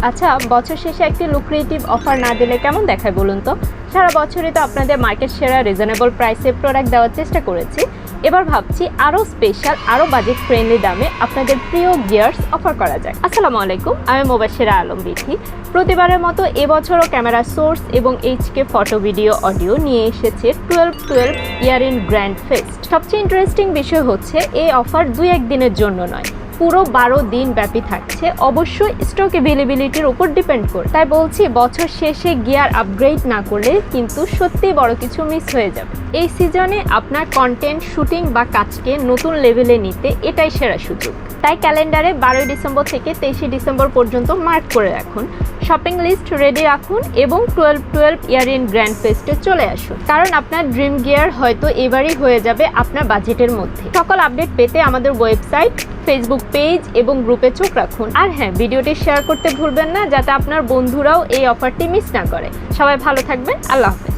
আচ্ছা, বছর শেষে একটি লুক্রেটিভ অফার না দিলে কেমন দেখায় বলুন তো? সারা বছরই তো আপনাদের মার্কেট সেরা রিজনেবল প্রাইসে প্রোডাক্ট দেওয়ার চেষ্টা করেছি। এবার ভাবছি আরও স্পেশাল, আরও বাজেট ফ্রেন্ডলি দামে আপনাদের প্রিয় গিয়ার্স অফার করা যায়। আসসালামু আলাইকুম, আমি মুবাশশিরা আলম বিথি। প্রতিবারের মতো এবছরও ক্যামেরা সোর্স এবং এইচকে ফটো ভিডিও অডিও নিয়ে এসেছে 12-12 ইয়ার ইন গ্র্যান্ড ফেস্ট। সবচেয়ে ইন্টারেস্টিং বিষয় হচ্ছে এই অফার 2-1 দিনের জন্য নয়, পুরো 12 দিন ব্যাপী থাকছে। অবশ্যই স্টক অ্যাভেলেবিলিটির উপর ডিপেন্ড করে। তাই বলছি, বছর শেষে গিয়ার আপগ্রেড না করলে কিন্তু সত্যিই বড় কিছু মিস হয়ে যাবে। এই সিজনে আপনার কন্টেন্ট, শুটিং বা কাজকে নতুন লেভেলে নিতে এটাই সেরা সুযোগ। তাই ক্যালেন্ডারে 12 ডিসেম্বর থেকে 23 ডিসেম্বর পর্যন্ত মার্ক করে রাখুন, শপিং লিস্ট রেডি রাখুন এবং 12-12 ইয়ার ইন গ্র্যান্ড ফেস্টে চলে আসুন। কারণ আপনার ড্রিম গিয়ার হয়তো এবারই হয়ে যাবে আপনার বাজেটের মধ্যে। সকল আপডেট পেতে আমাদের ওয়েবসাইট, ফেসবুক পেজ এবং গ্রুপে চোখ রাখুন। আর হ্যাঁ, ভিডিওটি শেয়ার করতে ভুলবেন না, যাতে আপনার বন্ধুরাও এই অফারটি মিস না করে। সবাই ভালো থাকবেন। আল্লাহ হাফেজ।